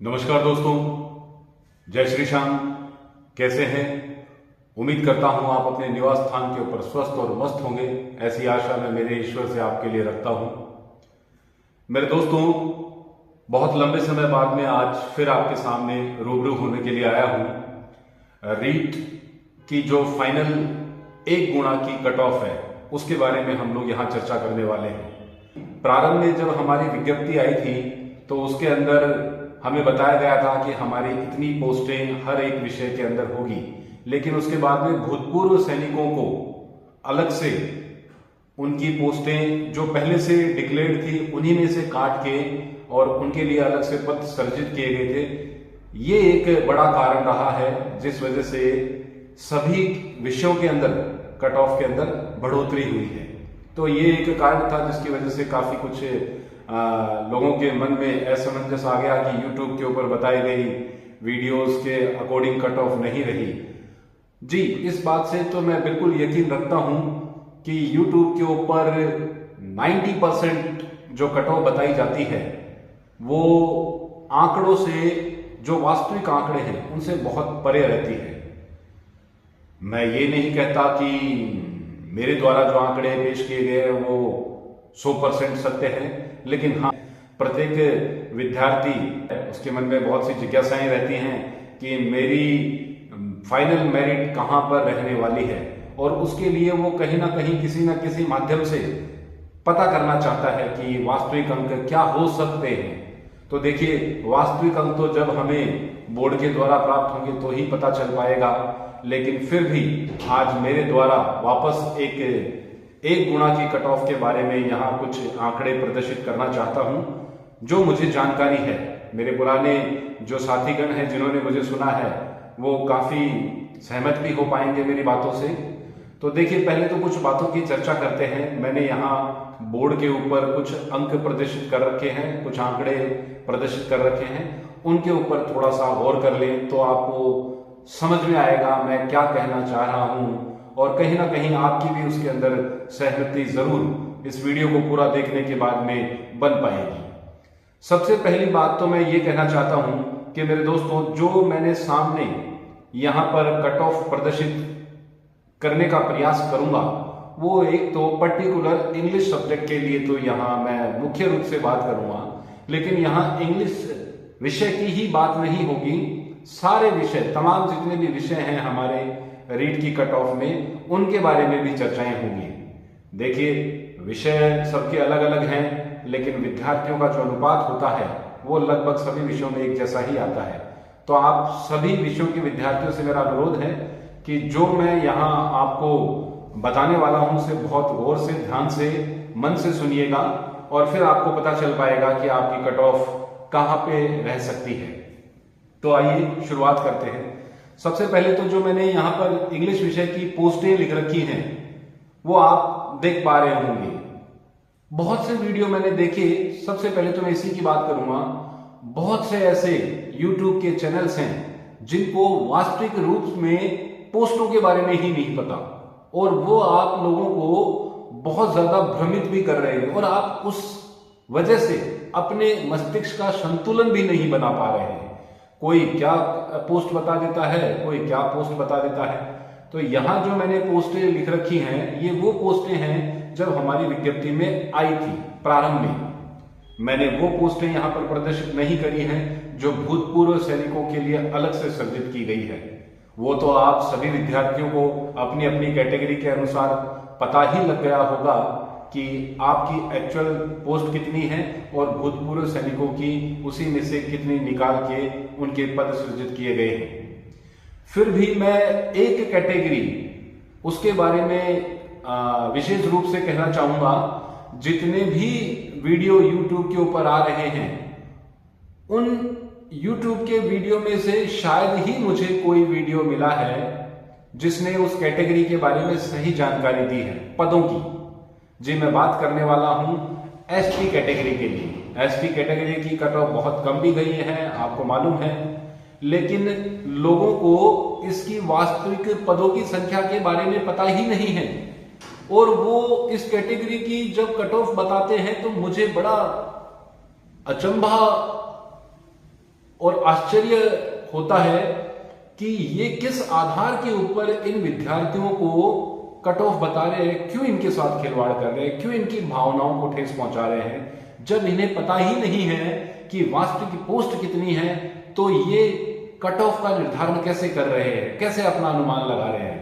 नमस्कार दोस्तों, जय श्री श्याम। कैसे हैं? उम्मीद करता हूं आप अपने निवास स्थान के ऊपर स्वस्थ और मस्त होंगे। ऐसी आशा मैं मेरे ईश्वर से आपके लिए रखता हूं। मेरे दोस्तों, बहुत लंबे समय बाद में आज फिर आपके सामने रूबरू होने के लिए आया हूं। रीट की जो फाइनल 1 गुणा की कट ऑफ है उसके बारे में हम लोग यहां चर्चा करने वाले हैं। प्रारंभ में जब हमारी विज्ञप्ति आई थी तो उसके अंदर हमें बताया गया था कि हमारी इतनी पोस्टें हर एक विषय के अंदर होगी, लेकिन उसके बाद में भूतपूर्व सैनिकों को अलग से उनकी पोस्टें जो पहले से डिक्लेयर्ड थी उन्हीं में से काट के और उनके लिए अलग से पद सर्जित किए गए थे। ये एक बड़ा कारण रहा है जिस वजह से सभी विषयों के अंदर कट ऑफ के अंदर बढ़ोतरी हुई है। तो ये एक कारण था जिसकी वजह से काफी कुछ लोगों के मन में असमंजस आ गया कि YouTube के ऊपर बताई गई वीडियोस के अकॉर्डिंग कट ऑफ नहीं रही। जी, इस बात से तो मैं बिल्कुल यकीन रखता हूं कि YouTube के ऊपर 90% जो कट ऑफ बताई जाती है वो आंकड़ों से, जो वास्तविक आंकड़े हैं उनसे बहुत परे रहती है। मैं ये नहीं कहता कि मेरे द्वारा जो आंकड़े पेश किए गए हैं वो 100% सत्य है, लेकिन हाँ, प्रत्येक विद्यार्थी उसके मन में बहुत सी जिज्ञासाएं रहती हैं कि मेरी फाइनल मेरिट कहाँ पर रहने वाली है, और उसके लिए वो कहीं ना कहीं किसी ना किसी माध्यम से पता करना चाहता है कि वास्तविक अंक क्या हो सकते हैं। तो देखिए, वास्तविक अंक तो जब हमें बोर्ड के द्वारा प्राप्त होंगे तो ही पता चल पाएगा, लेकिन फिर भी आज मेरे द्वारा वापस एक गुणा की कट ऑफ के बारे में यहाँ कुछ आंकड़े प्रदर्शित करना चाहता हूँ जो मुझे जानकारी है। मेरे पुराने जो साथीगण हैं जिन्होंने मुझे सुना है वो काफी सहमत भी हो पाएंगे मेरी बातों से। तो देखिए, पहले तो कुछ बातों की चर्चा करते हैं। मैंने यहाँ बोर्ड के ऊपर कुछ अंक प्रदर्शित कर रखे हैं, कुछ आंकड़े प्रदर्शित कर रखे हैं, उनके ऊपर थोड़ा सा गौर कर लें तो आपको समझ में आएगा मैं क्या कहना चाह रहा हूँ, और कहीं ना कहीं आपकी भी उसके अंदर सहमति जरूर इस वीडियो को पूरा देखने के बाद में बन पाएगी। सबसे पहली बात तो मैं ये कहना चाहता हूं कि मेरे दोस्तों, जो मैंने सामने यहां पर कट ऑफ प्रदर्शित करने का प्रयास करूंगा वो एक तो पर्टिकुलर इंग्लिश सब्जेक्ट के लिए तो यहां मैं मुख्य रूप से बात करूंगा, लेकिन यहां इंग्लिश विषय की ही बात नहीं होगी। सारे विषय, तमाम जितने भी विषय हैं हमारे रीट की कट ऑफ में, उनके बारे में भी चर्चाएं होंगी। देखिए, विषय सबके अलग अलग हैं, लेकिन विद्यार्थियों का जो अनुपात होता है वो लगभग सभी विषयों में एक जैसा ही आता है। तो आप सभी विषयों के विद्यार्थियों से मेरा अनुरोध है कि जो मैं यहाँ आपको बताने वाला हूं उसे बहुत गौर से, ध्यान से, मन से सुनिएगा, और फिर आपको पता चल पाएगा कि आपकी कट ऑफ कहाँ पे रह सकती है। तो आइए शुरुआत करते हैं। सबसे पहले तो जो मैंने यहाँ पर इंग्लिश विषय की पोस्टें लिख रखी हैं वो आप देख पा रहे होंगे। बहुत से वीडियो मैंने देखे। सबसे पहले तो मैं इसी की बात करूंगा। बहुत से ऐसे YouTube के चैनल्स हैं जिनको वास्तविक रूप में पोस्टों के बारे में ही नहीं पता, और वो आप लोगों को बहुत ज्यादा भ्रमित भी कर रहे हैं, और आप उस वजह से अपने मस्तिष्क का संतुलन भी नहीं बना पा रहे हैं। कोई क्या पोस्ट बता देता है, कोई क्या पोस्ट बता देता है। तो यहां जो मैंने पोस्टें लिख रखी हैं ये वो पोस्टें हैं जब हमारी विज्ञप्ति में आई थी प्रारंभ में। मैंने वो पोस्टें यहां पर प्रदर्शित नहीं करी हैं जो भूतपूर्व सैनिकों के लिए अलग से सर्जित की गई है। वो तो आप सभी विद्यार्थियों को अपनी अपनी कैटेगरी के अनुसार पता ही लग गया होगा कि आपकी एक्चुअल पोस्ट कितनी है और भूतपूर्व सैनिकों की उसी में से कितनी निकाल के उनके पद सृजित किए गए हैं। फिर भी मैं एक कैटेगरी उसके बारे में विशेष रूप से कहना चाहूंगा। जितने भी वीडियो YouTube के ऊपर आ रहे हैं उन YouTube के वीडियो में से शायद ही मुझे कोई वीडियो मिला है जिसने उस कैटेगरी के बारे में सही जानकारी दी है, पदों की। जी, मैं बात करने वाला हूं ST कैटेगरी के लिए। ST कैटेगरी की कट ऑफ बहुत कम भी गई है, आपको मालूम है, लेकिन लोगों को इसकी वास्तविक पदों की संख्या के बारे में पता ही नहीं है, और वो इस कैटेगरी की जब कट ऑफ बताते हैं तो मुझे बड़ा अचंभा और आश्चर्य होता है कि ये किस आधार के ऊपर इन विद्यार्थियों को कट ऑफ बता रहे हैं, क्यों इनके साथ खिलवाड़ कर रहे हैं, क्यों इनकी भावनाओं को ठेस पहुंचा रहे हैं, जब इन्हें पता ही नहीं है कि वास्तविक पोस्ट कितनी है, तो ये कट ऑफ का निर्धारण कैसे कर रहे हैं, कैसे अपना अनुमान लगा रहे हैं।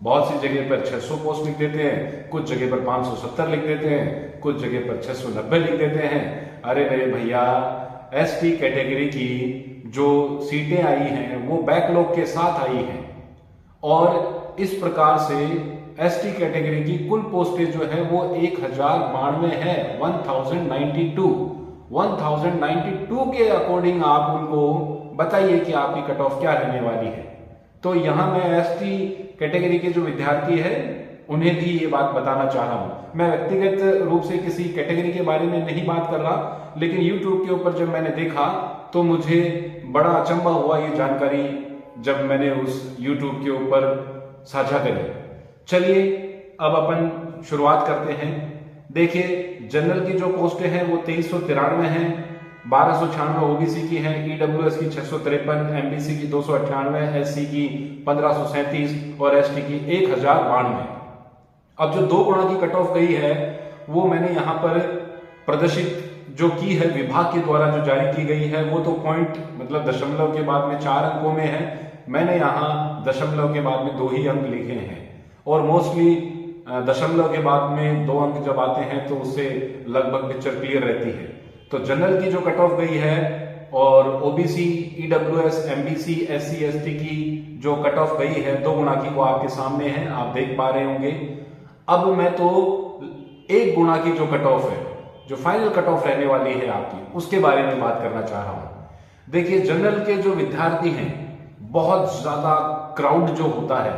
बहुत सी जगह पर 600 पोस्ट लिख देते हैं, कुछ जगह पर 570 लिख देते हैं, कुछ जगह पर 690 लिख देते हैं। अरे मेरे भैया, एसटी कैटेगरी की जो सीटें आई हैं वो बैकलॉग के साथ आई हैं, और इस प्रकार से एसटी कैटेगरी की कुल पोस्टेज जो है वो 1092 है, 1092 के अकॉर्डिंग आप उनको बताइए कि आपकी कट ऑफ क्या रहने वाली है। तो यहां मैं एसटी कैटेगरी के जो विद्यार्थी है उन्हें भी ये बात बताना चाह रहा हूं। मैं व्यक्तिगत रूप से किसी कैटेगरी के बारे में नहीं बात कर रहा, लेकिन यूट्यूब के ऊपर जब मैंने देखा तो मुझे बड़ा अचंभा हुआ ये जानकारी जब मैंने उस यूट्यूब के ऊपर साझा करी। चलिए अब अपन शुरुआत करते हैं। देखिए, जनरल की जो पोस्टें हैं वो 2393 हैं, 1296 ओबीसी की हैं, ईडब्ल्यूएस की 653, एमबीसी की 298, एससी की 1537 और एसटी की 1092। अब जो 2 गुणा की कट ऑफ गई है वो मैंने यहां पर प्रदर्शित जो की है विभाग के द्वारा जो जारी की गई है, वो तो पॉइंट मतलब दशमलव के बाद में 4 अंकों में है। मैंने यहां दशमलव के बाद में 2 ही अंक लिखे हैं, और मोस्टली दशमलव के बाद में 2 अंक जब आते हैं तो उससे लगभग पिक्चर क्लियर रहती है। तो जनरल की जो कट ऑफ गई है और OBC, EWS, MBC, SC, ST की जो कट ऑफ गई है 2 गुणा की, वो आपके सामने है, आप देख पा रहे होंगे। अब मैं तो 1 गुणा की जो कट ऑफ है, जो फाइनल कट ऑफ रहने वाली है आपकी, उसके बारे में बात करना चाह रहा हूं। देखिए, जनरल के जो विद्यार्थी हैं, बहुत ज्यादा क्राउड जो होता है,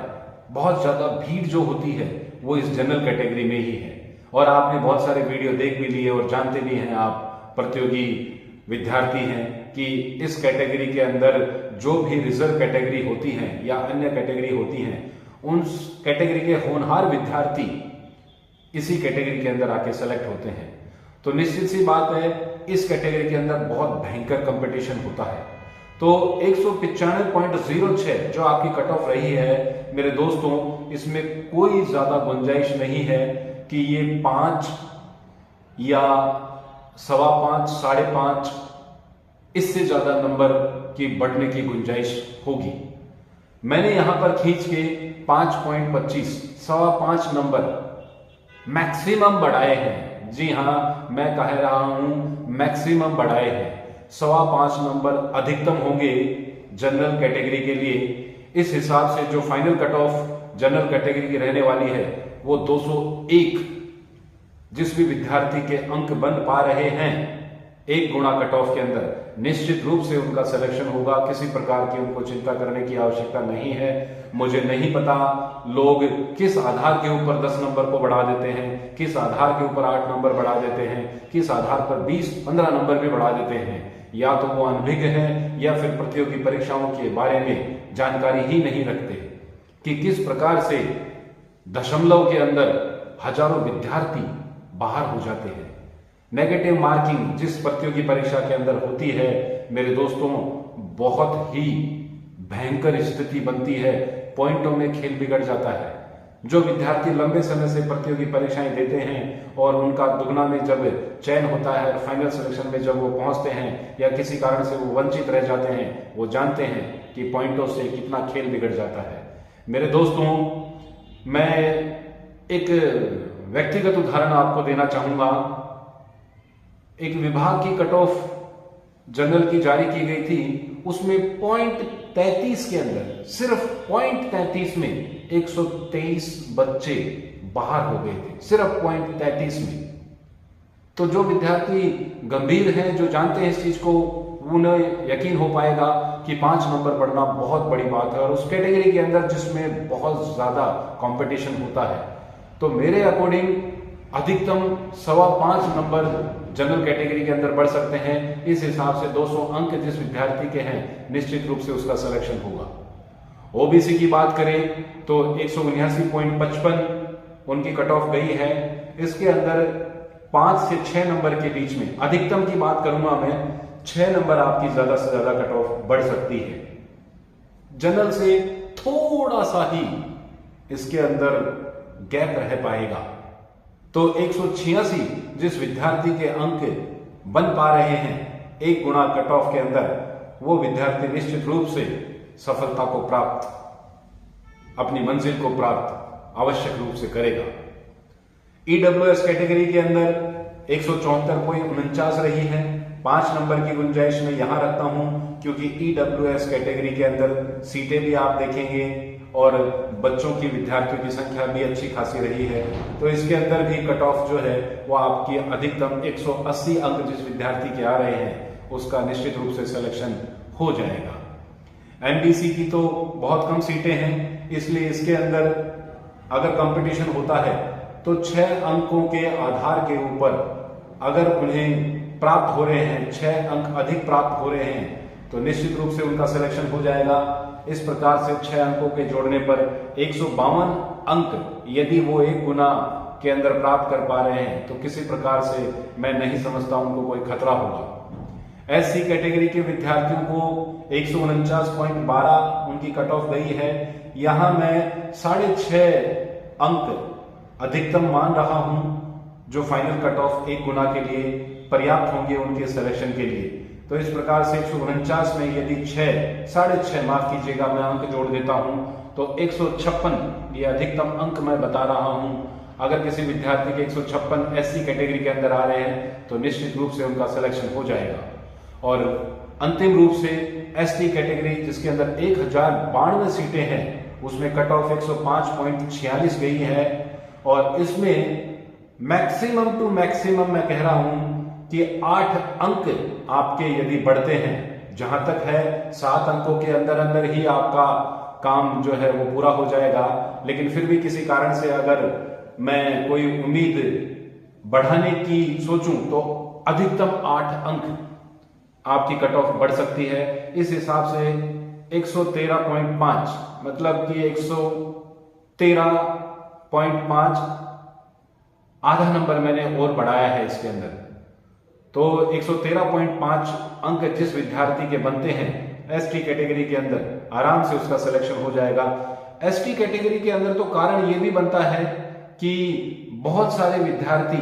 बहुत ज्यादा भीड़ जो होती है, वो इस जनरल कैटेगरी में ही है। और आपने बहुत सारे वीडियो देख भी लिए और जानते भी हैं, आप प्रतियोगी विद्यार्थी हैं, कि इस कैटेगरी के अंदर जो भी रिजर्व कैटेगरी होती हैं या अन्य कैटेगरी होती हैं, उन कैटेगरी के होनहार विद्यार्थी इसी कैटेगरी के अंदर आके सेलेक्ट होते हैं। तो निश्चित सी बात है, इस कैटेगरी के अंदर बहुत भयंकर कंपटीशन होता है। तो 195.06 जो आपकी कट ऑफ रही है मेरे दोस्तों, इसमें कोई ज्यादा गुंजाइश नहीं है कि ये 5 या 5.25, 5.5 इससे ज्यादा नंबर की बढ़ने की गुंजाइश होगी। मैंने यहां पर खींच के 5.25, 5.25 नंबर मैक्सिमम बढ़ाए हैं। जी हां, मैं कह रहा हूं मैक्सिमम बढ़ाए हैं। 5.25 नंबर अधिकतम होंगे जनरल कैटेगरी के लिए। इस हिसाब से जो final cut off general category की रहने वाली है वो 201, जिस भी विद्यार्थी के अंक बन पा रहे हैं 1 गुणा कट ऑफ के अंदर, निश्चित रूप से उनका सिलेक्शन होगा। किसी प्रकार की उनको चिंता करने की आवश्यकता नहीं है। मुझे नहीं पता लोग किस आधार के ऊपर 10 नंबर को बढ़ा देते हैं, किस आधार के ऊपर 8 नंबर बढ़ा देते हैं, किस आधार पर 20-15 नंबर भी बढ़ा देते हैं। या तो वो अनभिज्ञ हैं या फिर प्रतियोगी परीक्षाओं के बारे में जानकारी ही नहीं रखते कि किस प्रकार से दशमलव के अंदर हजारों विद्यार्थी बाहर हो जाते हैं। नेगेटिव मार्किंग जिस प्रतियोगी परीक्षा के अंदर होती है मेरे दोस्तों, बहुत ही भयंकर स्थिति बनती है, पॉइंटों में खेल बिगड़ जाता है। जो विद्यार्थी लंबे समय से प्रतियोगी परीक्षाएं देते हैं और उनका दुगना में जब चयन होता है, फाइनल सिलेक्शन में जब वो पहुंचते हैं या किसी कारण से वो वंचित रह जाते हैं, वो जानते हैं कि पॉइंटों से कितना खेल बिगड़ जाता है। मेरे दोस्तों, मैं एक व्यक्तिगत उदाहरण आपको देना चाहूंगा। एक विभाग की कट ऑफ जनरल की जारी की गई थी, उसमें 0.33 के अंदर, सिर्फ 0.33 में 123 बच्चे बाहर हो गए थे, सिर्फ 0.33 में। तो जो विद्यार्थी गंभीर हैं, जो जानते हैं इस चीज को, उन्हें यकीन हो पाएगा कि 5 नंबर बढ़ना बहुत बड़ी बात है, और उस कैटेगरी के अंदर जिसमें बहुत ज्यादा कंपटीशन होता है। तो मेरे अकॉर्डिंग अधिकतम 5.25 नंबर जनरल कैटेगरी के अंदर बढ़ सकते हैं। इस हिसाब से 200 अंक जिस विद्यार्थी के हैं, निश्चित रूप से उसका सिलेक्शन होगा। ओबीसी की बात करें तो 179.55 उनकी कट ऑफ गई है। इसके अंदर 5 से 6 नंबर के बीच में, अधिकतम की बात करूंगा मैं, 6 नंबर आपकी ज्यादा से ज्यादा कट ऑफ बढ़ सकती है। जनरल से थोड़ा सा ही इसके अंदर गैप रह पाएगा। तो 186 जिस विद्यार्थी के अंक बन पा रहे हैं 1 गुना कट ऑफ के अंदर, वो विद्यार्थी निश्चित रूप से सफलता को प्राप्त, अपनी मंजिल को प्राप्त आवश्यक रूप से करेगा। ईडब्ल्यूएस कैटेगरी के अंदर 174.49 रही है। 5 नंबर की गुंजाइश में यहां रखता हूं क्योंकि ईडब्ल्यूएस कैटेगरी के अंदर सीटें भी आप देखेंगे और बच्चों की, विद्यार्थियों की संख्या भी अच्छी खासी रही है। तो इसके अंदर भी कट ऑफ जो है वो आपकी अधिकतम 180 अंक जिस विद्यार्थी के आ रहे हैं उसका निश्चित रूप से सिलेक्शन हो जाएगा। एमडीसी की तो बहुत कम सीटें हैं, इसलिए इसके अंदर अगर कंपटीशन होता है तो 6 अंकों के आधार के ऊपर अगर उन्हें प्राप्त हो रहे हैं, 6 अंक अधिक प्राप्त हो रहे हैं तो निश्चित रूप से उनका सिलेक्शन हो जाएगा। इस प्रकार से 6 अंकों के जोड़ने पर 152 अंक यदि वो 1 गुना के अंदर प्राप्त कर पा रहे हैं तो किसी प्रकार से मैं नहीं समझता उनको कोई खतरा होगा। एससी कैटेगरी के विद्यार्थियों को 149.12 उनकी कट ऑफ गई है। यहां मैं 6.5 अंक अधिकतम मान रहा हूं जो फाइनल कट ऑफ 1 गुना के लिए पर्याप्त होंगे उनके सिलेक्शन के लिए। तो इस प्रकार से 149 में यदि 6.5 माफ कीजिएगा मैं अंक जोड़ देता हूं तो 156 ये अधिकतम अंक मैं बता रहा हूं। अगर किसी विद्यार्थी के 156 एससी कैटेगरी के अंदर आ रहे हैं तो निश्चित रूप से उनका सिलेक्शन हो जाएगा। और अंतिम रूप से एसटी कैटेगरी जिसके अंदर 1092 सीटें हैं उसमें कट ऑफ 105.46 गई है और इसमें मैक्सिमम टू मैक्सिमम मैं कह रहा हूं कि 8 अंक आपके यदि बढ़ते हैं, जहां तक है 7 अंकों के अंदर अंदर ही आपका काम जो है वो पूरा हो जाएगा। लेकिन फिर भी किसी कारण से अगर मैं कोई उम्मीद बढ़ाने की सोचूं तो अधिकतम 8 अंक आपकी कट ऑफ बढ़ सकती है। इस हिसाब से 113.5 मतलब कि 113.5 आधा नंबर मैंने और बढ़ाया है इसके अंदर। तो 113.5 अंक जिस विद्यार्थी के बनते हैं एसटी कैटेगरी के अंदर आराम से उसका सिलेक्शन हो जाएगा। एसटी कैटेगरी के अंदर तो कारण यह भी बनता है कि बहुत सारे विद्यार्थी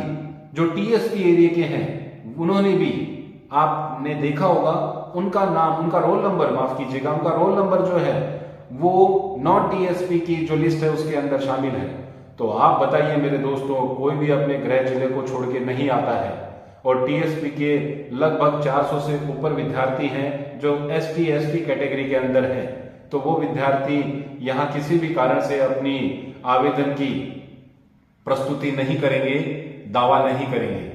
जो टीएसपी एरिया के हैं उन्होंने भी, आपने देखा होगा उनका नाम, उनका रोल नंबर माफ कीजिएगा, उनका रोल नंबर जो है वो नॉन टीएसपी की जो लिस्ट है उसके अंदर शामिल है। तो आप बताइए मेरे दोस्तों, कोई भी अपने गृह जिले को छोड़ के नहीं आता है और टीएसपी के लगभग 400 से ऊपर विद्यार्थी हैं जो एसटी एसटी कैटेगरी के अंदर हैं। तो वो विद्यार्थी यहां किसी भी कारण से अपनी आवेदन की प्रस्तुति नहीं करेंगे, दावा नहीं करेंगे।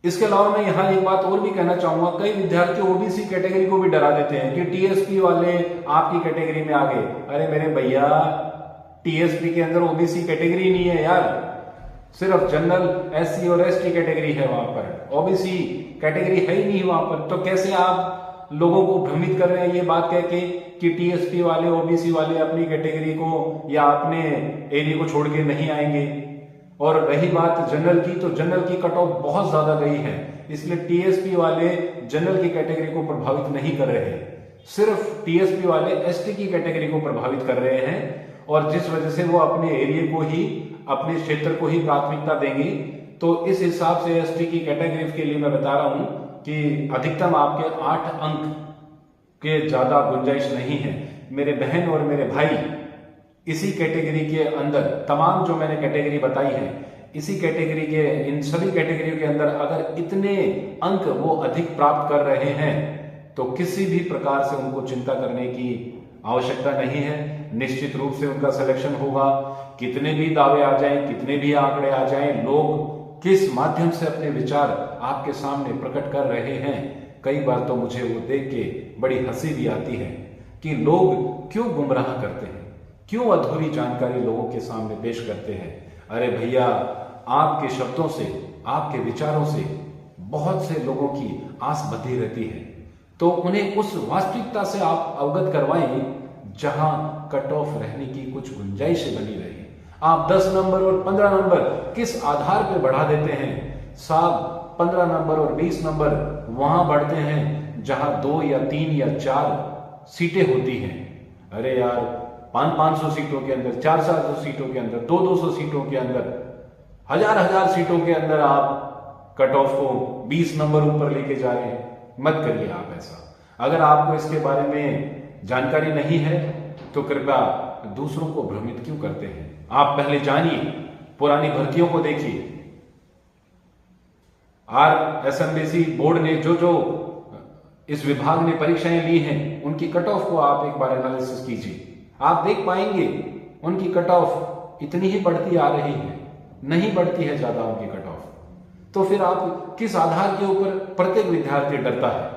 इसके अलावा मैं यहां एक बात और भी कहना चाहूंगा, कई विद्यार्थी ओबीसी कैटेगरी को भी डरा देते हैं कि टीएसपी वाले आपकी कैटेगरी में आ गए। अरे मेरे भैया, टीएसपी के अंदर ओबीसी कैटेगरी नहीं है यार, सिर्फ जनरल एससी और एसटी कैटेगरी है वहां पर, ओबीसी कैटेगरी है ही नहीं वहां पर। तो कैसे आप लोगों को भ्रमित कर रहे हैं ये बात कह के कि टीएसपी वाले, ओबीसी वाले अपनी कैटेगरी को या अपने एरिया को छोड़ के नहीं आएंगे। और रही बात जनरल की, तो जनरल की कट ऑफ बहुत ज्यादा गई है, इसलिए टीएसपी वाले जनरल की कैटेगरी को प्रभावित नहीं कर रहे हैं, सिर्फ टीएसपी वाले एसटी की कैटेगरी को प्रभावित कर रहे हैं। और जिस वजह से वो अपने एरिया को ही, अपने क्षेत्र को ही प्राथमिकता देंगे। तो इस हिसाब से एसटी की कैटेगरी के लिए मैं बता रहा हूं कि अधिकतम आपके 8 अंक के ज्यादा गुंजाइश नहीं है। मेरे बहन और मेरे भाई, इसी कैटेगरी के अंदर तमाम जो मैंने कैटेगरी बताई है, इसी कैटेगरी के, इन सभी कैटेगरियों के अंदर अगर इतने अंक वो अधिक प्राप्त कर रहे हैं तो किसी भी प्रकार से उनको चिंता करने की आवश्यकता नहीं है। निश्चित रूप से उनका सिलेक्शन होगा। कितने भी दावे आ जाएं, कितने भी आंकड़े आ जाएं, लोग किस माध्यम से अपने विचार आपके सामने प्रकट कर रहे हैं, कई बार तो मुझे वो देख के बड़ी हंसी भी आती है कि लोग क्यों गुमराह करते हैं, क्यों अधूरी जानकारी लोगों के सामने पेश करते हैं। अरे भैया, आपके शब्दों से, आपके विचारों से बहुत से लोगों की आस बंधी रहती है, तो उन्हें उस वास्तविकता से आप अवगत करवाएं जहां कट ऑफ रहने की कुछ गुंजाइश बनी रहे। आप 10 नंबर और 15 नंबर किस आधार पर बढ़ा देते हैं? साहब 15 नंबर और 20 नंबर वहां बढ़ते हैं जहां 2 या 3 या 4 सीटें होती हैं। अरे यार, 500 सीटों के अंदर, 400 सीटों के अंदर, 200 सीटों के अंदर, हजार सीटों के अंदर आप कट ऑफ को 20 नंबर ऊपर लेके जा रहे हैं। मत करिए आप ऐसा। अगर आपको इसके बारे में जानकारी नहीं है तो कृपया दूसरों को भ्रमित क्यों करते हैं। आप पहले जानिए, पुरानी भर्तियों को देखिए। RSMBC बोर्ड ने जो इस विभाग ने परीक्षाएं ली हैं, उनकी कट ऑफ को आप एक बार एनालिसिस कीजिए। आप देख पाएंगे उनकी कट ऑफ इतनी ही बढ़ती आ रही है, नहीं बढ़ती है ज्यादा उनकी कट ऑफ। तो फिर आप किस आधार के ऊपर प्रत्येक विद्यार्थी डरता है?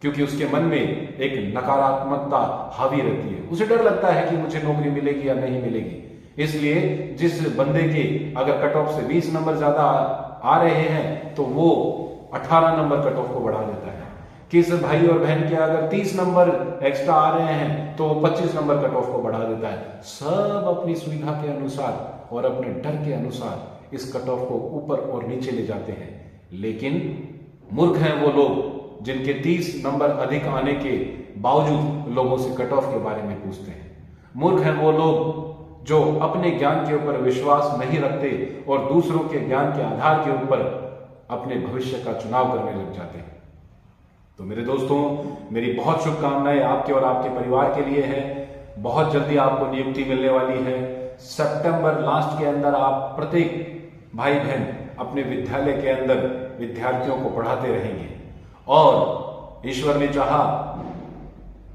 क्योंकि उसके मन में एक नकारात्मकता हावी रहती है। उसे डर लगता है कि मुझे नौकरी मिलेगी या नहीं मिलेगी। इसलिए जिस बंदे के अगर कट ऑफ से 20 नंबर ज्यादा आ रहे हैं तो वो 18 नंबर कट ऑफ को बढ़ा देता है। किस भाई और बहन के अगर 30 नंबर एक्स्ट्रा आ रहे हैं तो 25 नंबर कट ऑफ को बढ़ा देता है। सब अपनी सुविधा के अनुसार और अपने डर के अनुसार इस कट ऑफ को ऊपर और नीचे ले जाते हैं। लेकिन मूर्ख हैं वो लोग जिनके 30 नंबर अधिक आने के बावजूद लोगों से कट ऑफ के बारे में पूछते हैं। मूर्ख हैं वो लोग जो अपने ज्ञान के ऊपर विश्वास नहीं रखते और दूसरों के ज्ञान के आधार के ऊपर अपने भविष्य का चुनाव करने लग जाते हैं। तो मेरे दोस्तों, मेरी बहुत शुभकामनाएं आपके और आपके परिवार के लिए है। बहुत जल्दी आपको नियुक्ति मिलने वाली है। सितंबर लास्ट के अंदर आप प्रत्येक भाई बहन अपने विद्यालय के अंदर विद्यार्थियों को पढ़ाते रहेंगे और ईश्वर ने चाहा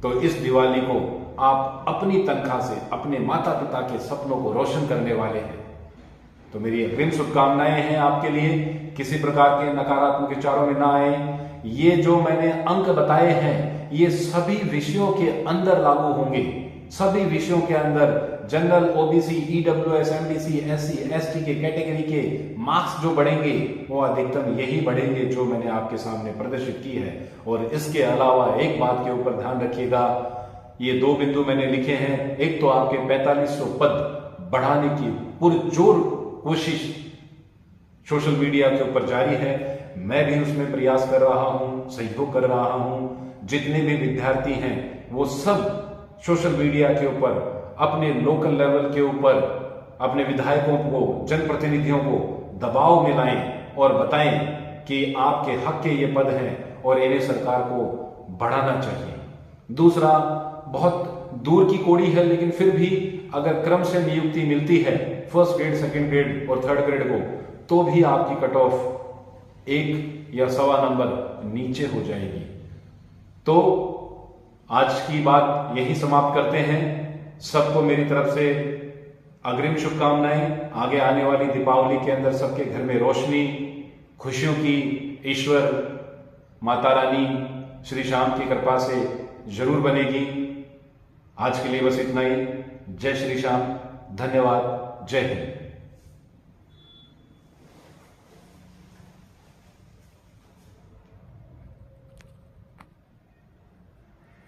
तो इस दिवाली को आप अपनी तनख्वाह से अपने माता पिता के सपनों को रोशन करने वाले हैं। तो मेरी अग्रिम शुभकामनाएं हैं आपके लिए। किसी प्रकार के नकारात्मक विचारों में ना आए। ये जो मैंने अंक बताए हैं ये सभी विषयों के अंदर लागू होंगे। सभी विषयों के अंदर general, OBC, EWS, MBC, SC, ST के कैटेगरी के मार्क्स जो बढ़ेंगे वो अधिकतम यही बढ़ेंगे जो मैंने आपके सामने प्रदर्शित की है। और इसके अलावा एक बात के ऊपर ध्यान रखिएगा, ये 2 बिंदु मैंने लिखे हैं। एक तो आपके 4500 पद बढ़ाने की पुरजोर कोशिश सोशल मीडिया के ऊपर जारी है। मैं भी उसमें प्रयास कर रहा हूं, सहयोग कर रहा हूं। जितने भी विद्यार्थी हैं वो सब सोशल मीडिया के ऊपर, अपने लोकल लेवल के ऊपर अपने विधायकों को, जनप्रतिनिधियों को दबाव में लाएं और बताएं कि आपके हक के ये पद हैं और इन्हें सरकार को बढ़ाना चाहिए। दूसरा, बहुत दूर की कौड़ी है लेकिन फिर भी अगर क्रम से नियुक्ति मिलती है फर्स्ट ग्रेड, सेकंड ग्रेड और थर्ड ग्रेड को, तो भी आपकी कट ऑफ 1 या 1.25 नंबर नीचे हो जाएगी। तो आज की बात यही समाप्त करते हैं। सबको मेरी तरफ से अग्रिम शुभकामनाएं। आगे आने वाली दीपावली के अंदर सबके घर में रोशनी, खुशियों की ईश्वर माता रानी श्री श्याम की कृपा से जरूर बनेगी। आज के लिए बस इतना ही। जय श्री श्याम, धन्यवाद, जय हिंद।